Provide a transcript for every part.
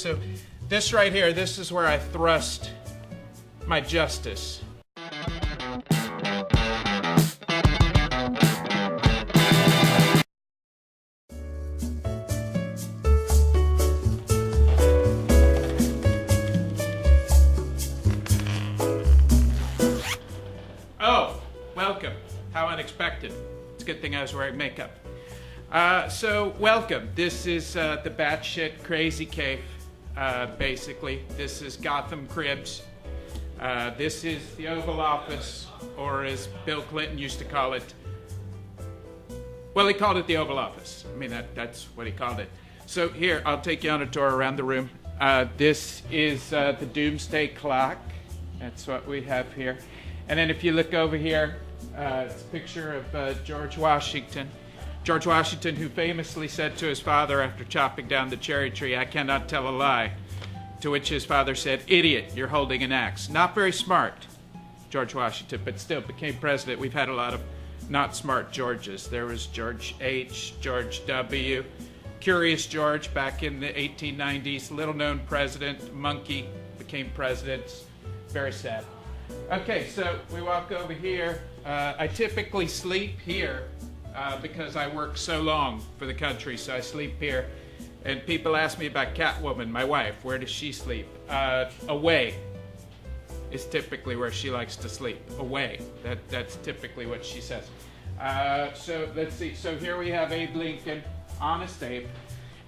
So this right here, this is where I thrust my justice. Oh, welcome. How unexpected. It's a good thing I was wearing makeup. So welcome. This is the batshit crazy cave, basically. This is Gotham Cribs. This is the Oval Office, or as Bill Clinton used to call it, well, he called it the Oval Office. I mean, that's what he called it. So here, I'll take you on a tour around the room. This is the Doomsday Clock. That's what we have here. And then if you look over here, it's a picture of George Washington. George Washington, who famously said to his father after chopping down the cherry tree, "I cannot tell a lie," to which his father said, "Idiot, you're holding an axe." Not very smart, George Washington, but still became president. We've had a lot of not smart Georges. There was George H., George W., Curious George back in the 1890s, little known president, monkey, became president. Very sad. Okay, so we walk over here. I typically sleep here because I work so long for the country, so I sleep here. And people ask me about Catwoman, my wife. Where does she sleep? Away is typically where she likes to sleep. Away. That's typically what she says. So let's see. So here we have Abe Lincoln, Honest Abe.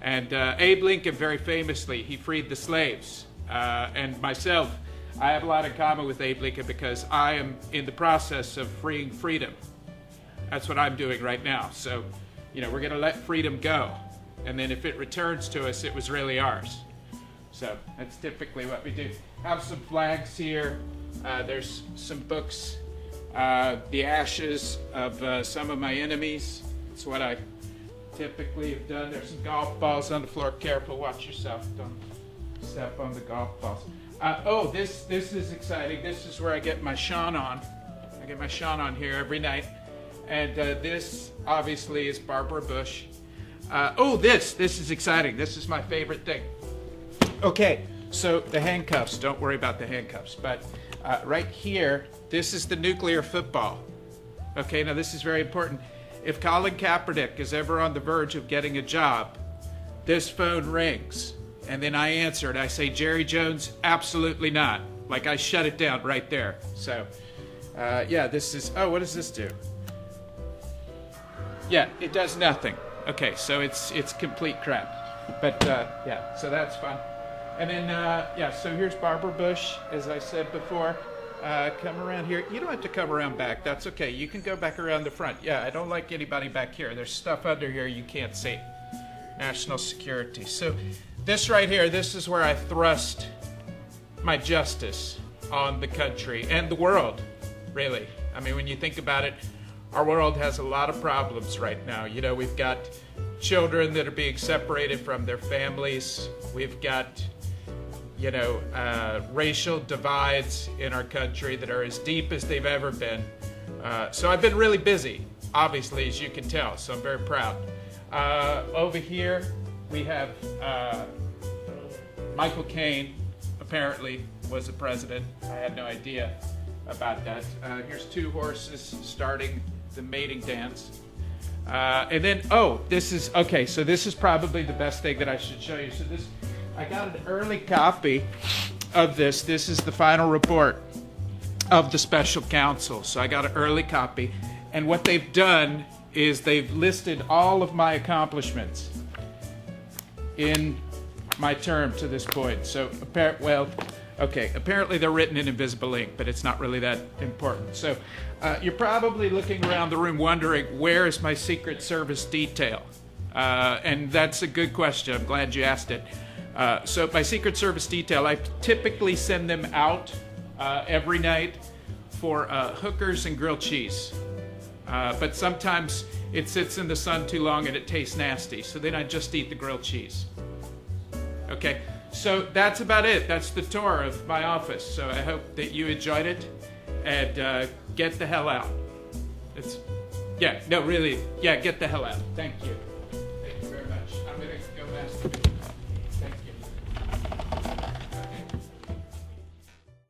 And Abe Lincoln, very famously, he freed the slaves. And myself, I have a lot in common with Abe Lincoln because I am in the process of freeing freedom. That's what I'm doing right now. So, you know, we're going to let freedom go. And then if it returns to us, it was really ours. So that's typically what we do. Have some flags here. There's some books. The ashes of some of my enemies. That's what I typically have done. There's some golf balls on the floor. Careful, watch yourself. Don't step on the golf balls. Oh, this is exciting. This is where I get my Sean on. I get my Sean on here every night. And this, obviously, is Barbara Bush. Oh, this is exciting. This is my favorite thing. Okay, so the handcuffs. Don't worry about the handcuffs. But right here, this is the nuclear football. Okay, now this is very important. If Colin Kaepernick is ever on the verge of getting a job, this phone rings. And then I answer it. I say, "Jerry Jones, absolutely not." Like I shut it down right there. So, yeah, this is, oh, what does this do? Yeah, it does nothing. Okay, so it's complete crap. But yeah, so that's fun. And then, yeah, so here's Barbara Bush, as I said before. Come around here. You don't have to come around back. That's okay. You can go back around the front. Yeah, I don't like anybody back here. There's stuff under here you can't see. National security. So this right here, this is where I thrust my justice on the country and the world, really. I mean, when you think about it, our world has a lot of problems right now. You know, we've got children that are being separated from their families. We've got, you know, racial divides in our country that are as deep as they've ever been. So I've been really busy, obviously, as you can tell, so I'm very proud. Over here, we have Michael Caine, apparently was a president. I had no idea about that. Here's two horses starting the mating dance. And then, oh, this is, okay, so this is probably the best thing that I should show you. So this, I got an early copy of this. This is the final report of the special counsel. So I got an early copy. And what they've done is they've listed all of my accomplishments in my term to this point. So, well, okay, apparently they're written in invisible ink, but it's not really that important. So you're probably looking around the room wondering, where is my Secret Service detail? And that's a good question. I'm glad you asked it. So my Secret Service detail, I typically send them out every night for hookers and grilled cheese. But sometimes it sits in the sun too long and it tastes nasty. So then I just eat the grilled cheese. Okay, so that's about it. That's the tour of my office. So I hope that you enjoyed it, and get the hell out. Yeah, no, really, yeah, get the hell out. Thank you.